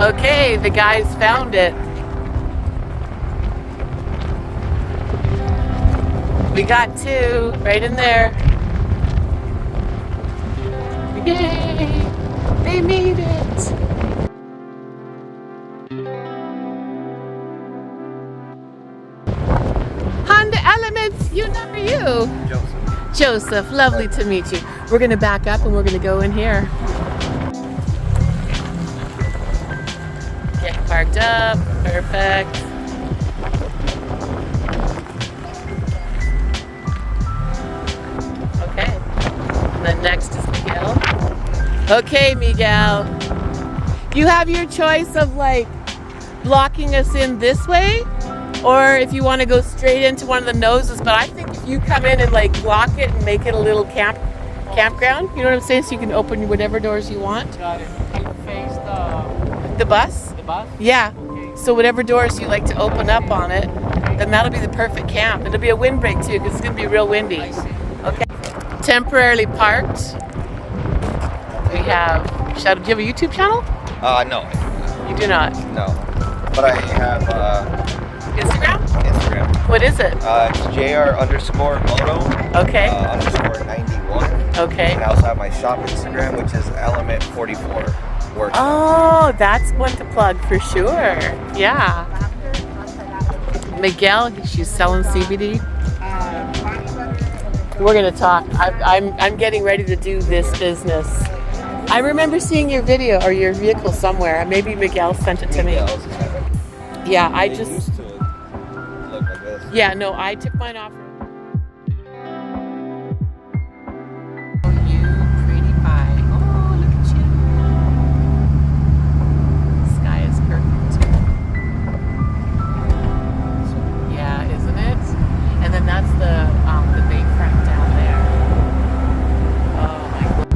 Okay, the guys found it. We got two right in there. Yay! They made it! Honda Elements, you know you. Joseph, lovely to meet you. We're gonna back up and we're gonna go in here. Get parked up, perfect. Okay, and then next is Miguel. Okay, Miguel. You have your choice of like blocking us in this way, or if you want to go straight into one of the noses, but I think if you come in and like block it and make it a little campground, you know what I'm saying, so you can open whatever doors you want. Got it. You face The bus? the bus? Yeah. Okay. So whatever doors you like to open up on it, then that'll be the perfect camp. It'll be a windbreak too, because it's going to be real windy. I see. Okay. Temporarily parked. We have, do you have a YouTube channel? No. You do not. No. But I have Instagram? Instagram. What is it? It's JR_moto. Okay. _91. Okay. And I also have my shop Instagram, which is Element44 Workshop. Oh, that's one to plug for sure. Yeah. Miguel, she's selling CBD. We're gonna talk. I'm getting ready to do this business. I remember seeing your video or your vehicle somewhere. Maybe Miguel sent it to me. Yeah, I just. Used to look like this. Yeah, no, I took mine off. Oh, you pretty pie. Oh, look at you. The sky is perfect. Yeah, isn't it? And then that's the bayfront down there. Oh my God.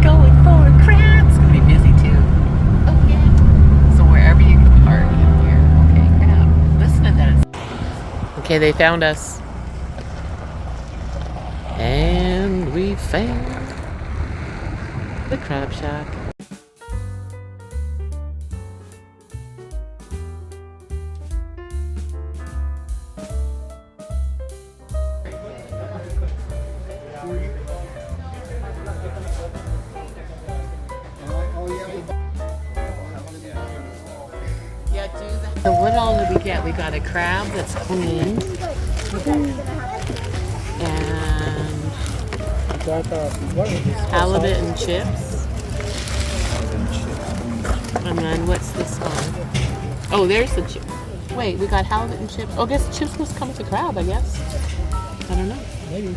Going for a crab. It's gonna be busy too. Oh yeah. So wherever you can park in here. Okay, crab. Listen to that. Okay, they found us. And we found the crab shack. So what all did we get? We got a crab that's clean. And halibut and chips. And then what's this one? Oh, there's the chip. Wait, we got halibut and chips. Oh, I guess chips must come with the crab, I guess. I don't know. Maybe.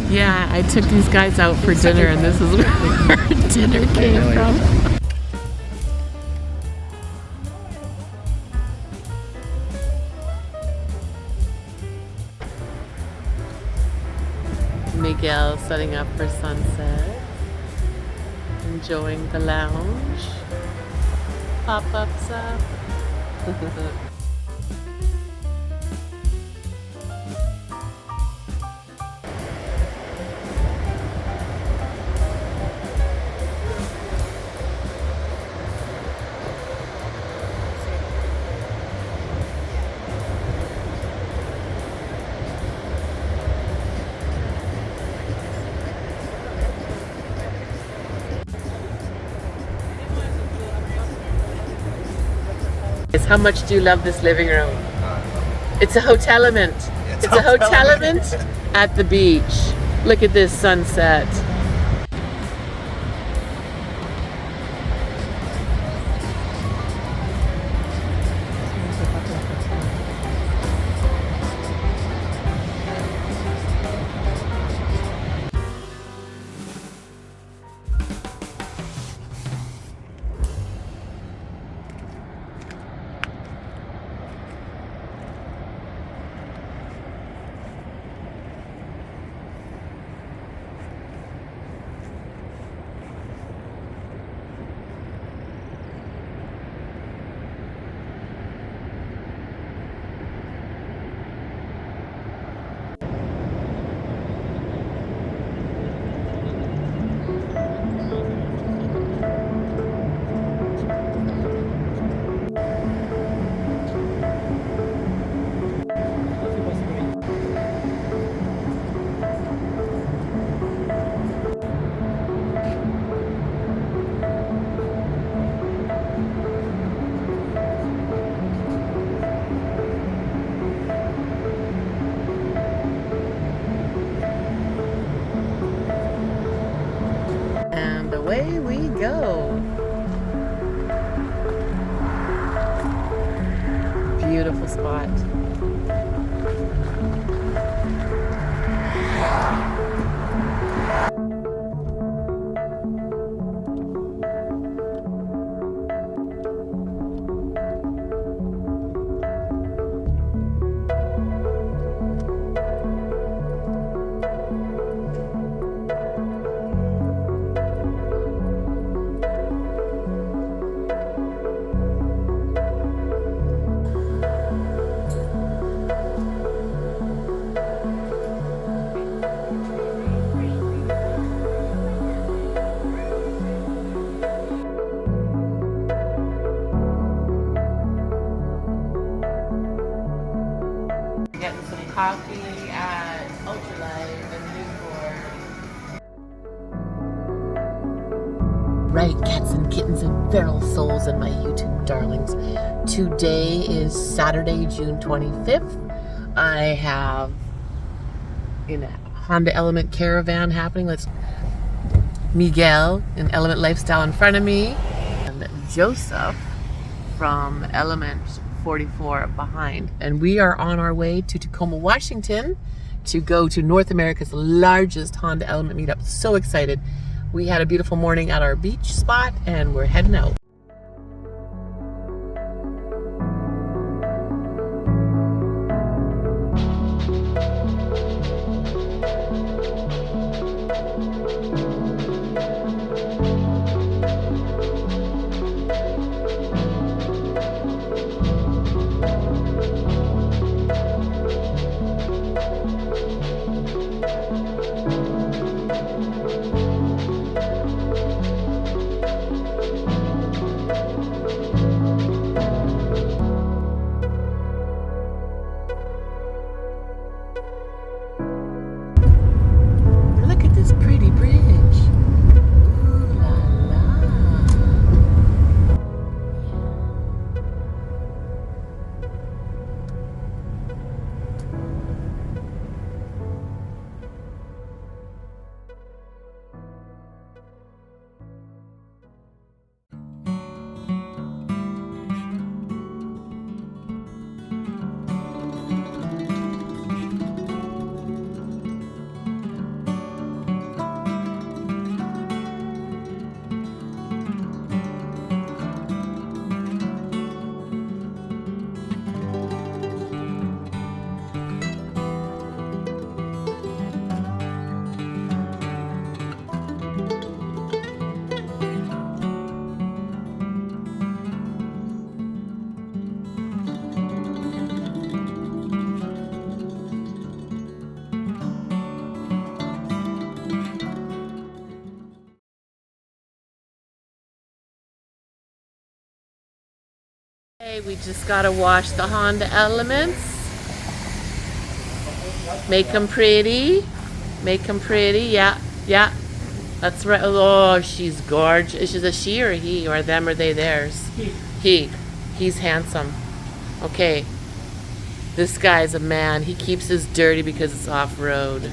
Yeah, I took these guys out for dinner and this is where our dinner came from. Miguel setting up for sunset, enjoying the lounge, pop-ups up. How much do you love this living room? It's a hotelement. It's a hotelement at the beach. Look at this sunset. go. Beautiful spot. Getting some coffee at Ultralife and Newport. Right, cats and kittens and feral souls and my YouTube darlings. Today is Saturday, June 25th. I have a Honda Element Caravan happening. Miguel in Element Lifestyle in front of me, and Joseph from Element 44 behind. And we are on our way to Tacoma, Washington to go to North America's largest Honda Element meetup. So excited. We had a beautiful morning at our beach spot and we're heading out. Okay, we just gotta wash the Honda Elements. Make them pretty. Make them pretty. Yeah, yeah. That's right. Oh, she's gorgeous. Is it a she or a he? Or them or they theirs? He. He's handsome. Okay. This guy's a man. He keeps his dirty because it's off-road.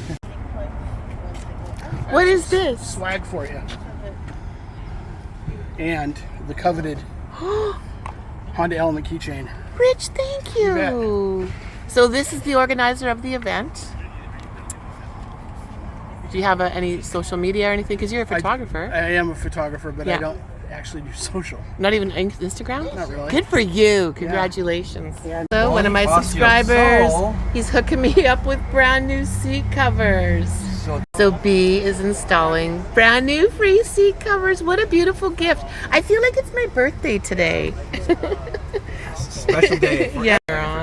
What is this? Swag for you. And the coveted Honda Element keychain. Rich, thank you. So this is the organizer of the event. Do you have any social media or anything? Because you're a photographer. I am a photographer, but Yeah. I don't actually do social. Not even Instagram? Not really. Good for you. Congratulations. Yeah. So one of my subscribers, he's hooking me up with brand new seat covers. So B is installing brand new free seat covers. What a beautiful gift. I feel like it's my birthday today. Special day. Yeah.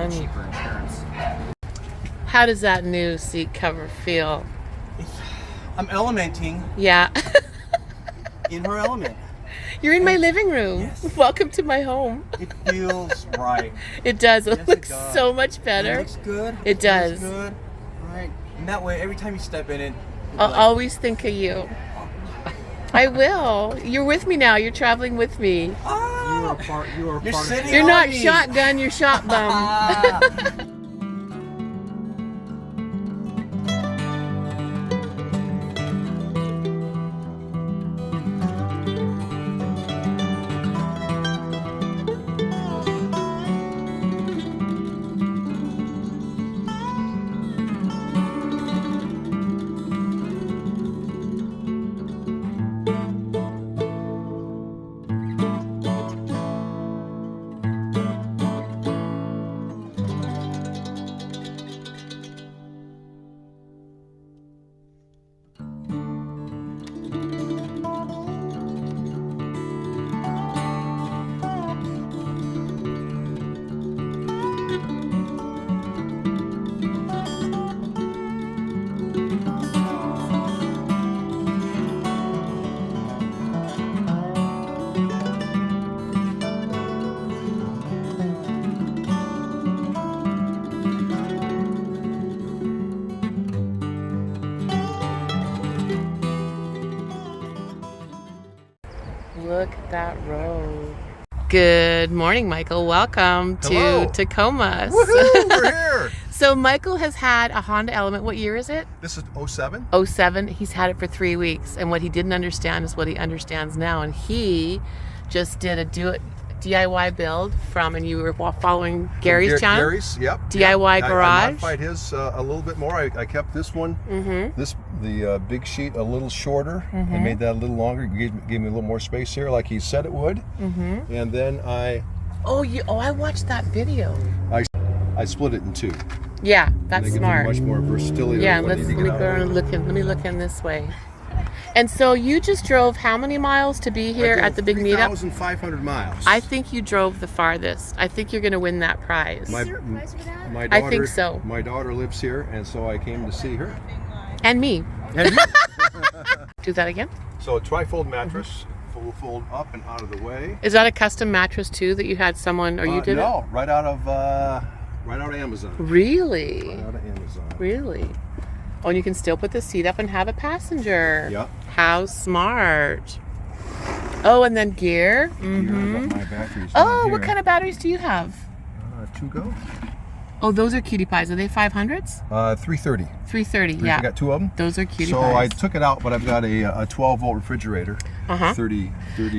Cheaper insurance. How does that new seat cover feel? I'm elementing Yeah. in her element. You're in my living room. Yes. Welcome to my home. It feels right. It does. It Yes, it looks does. so much better. It looks good. It does. Looks good. Right. And that way, every time you step in it, I'll always think of you. I will. You're with me now. You're traveling with me. You are part. You're sitting You're on not me. shotgun, you're shot bum. Look at that road. Good morning, Michael. Welcome Hello. to Tacoma. Woohoo! We're here. So Michael has had a Honda Element. What year is it? This is 07. 07. He's had it for 3 weeks, and what he didn't understand is what he understands now. And he just did a DIY build from, and you were following Gary's channel? Gary's, yep. DIY yep. garage. I modified his a little bit more. I kept this one, the big sheet a little shorter. I made that a little longer. Gave me a little more space here, like he said it would. And then I watched that video. I split it in two. Yeah, And that's that gives me smart. much more versatility. Yeah, when I let need to me get out go of the and way. look in. Let me look in this way. And so you just drove how many miles to be here at the big meetup? 3,500 miles. I think you drove the farthest. I think you're going to win that prize. My I daughter, think so. My daughter lives here, and so I came to see her. And me. And Do that again. So a trifold mattress, will fold up and out of the way. Is that a custom mattress too that you had someone, or you did it? No, right out of Amazon. Really? Right out of Amazon. Really? Oh, and you can still put the seat up and have a passenger. Yep. How smart. Oh, and then gear. Here, I got my batteries. Oh, what kind of batteries do you have? 2 go. Oh, those are cutie pies. Are they 500s? 330. 330, I yeah. got 2 of them. Those are cutie So I pies. took it out, but I've got a 12-volt refrigerator. 30.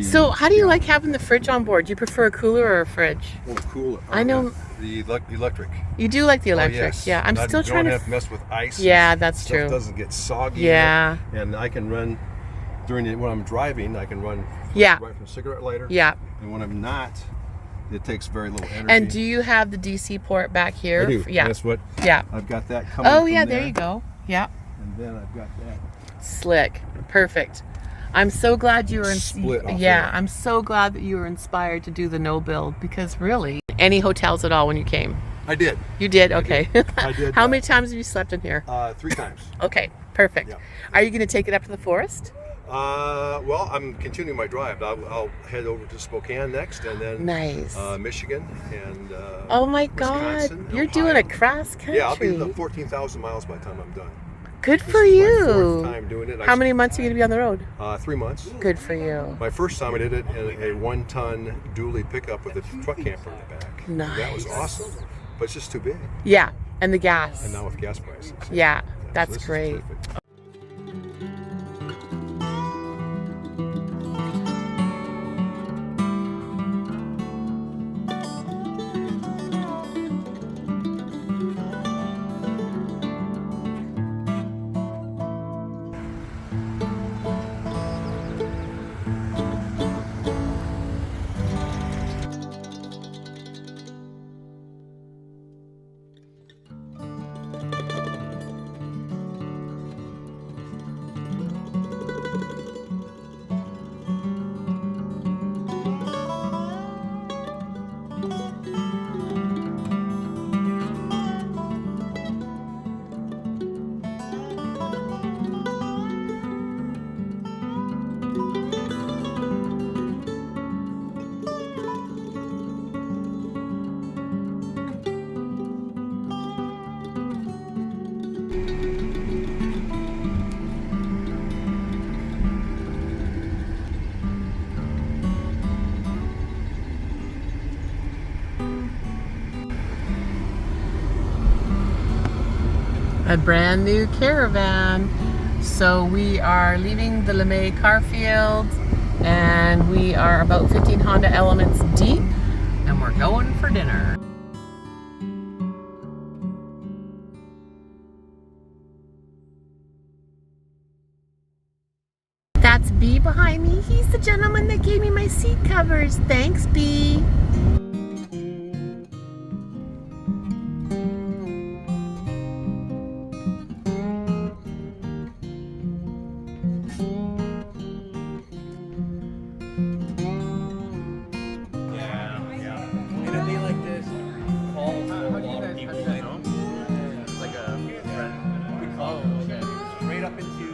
So how do you like having the fridge on board? Do you prefer a cooler or a fridge? Oh, cooler. I know. The electric. You do like the Oh, electric. yes. Yeah, I'm still trying don't to... have to mess with ice. Yeah, that's Stuff true. doesn't get soggy. Yeah. And I can run when I'm driving. I can run Yeah. right from a cigarette lighter. Yeah. And when I'm not, it takes very little energy. And do you have the DC port back here? I do. Yeah. That's what. Yeah. I've got that coming. Oh, from yeah, there you go. Yeah. And then I've got that. Slick. Perfect. I'm so glad you were Split off yeah, there. I'm so glad that you were inspired to do the no build, because really, any hotels at all when you came? I did. You did? Okay. I did. How many times have you slept in here? 3 times. Okay, perfect. Yeah. Are you going to take it up to the forest? Well, I'm continuing my drive. I'll head over to Spokane next, and then Nice. Michigan and Oh my God, Wisconsin, you're Ohio. doing a cross country. Yeah, I'll be 14,000 miles by the time I'm done. Good This for is you. my 4th time doing it. How many months are you going to be on the road? 3 months. Good for you. My first time I did it in a 1-ton dually pickup with a truck camper in the back. Nice. That was awesome, but it's just too big. Yeah, and the gas. And now with gas prices. Yeah, So that's this is great. perfect. A brand new Caravan. So we are leaving the LeMay car field, and we are about 15 Honda Elements deep, and we're going for dinner. That's B behind me. He's the gentleman that gave me my seat covers. Thanks, B. In a day like this, calls for a lot of people, you know? It's like a friend. We call straight up into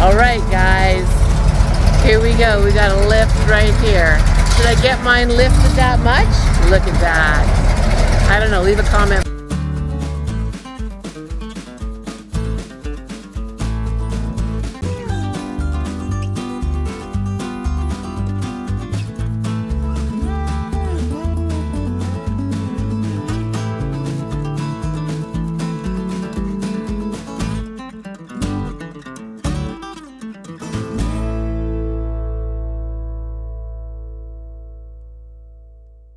All right, guys. Here we go. We got a lift right here. Did I get mine lifted that much? Look at that. I don't know. Leave a comment.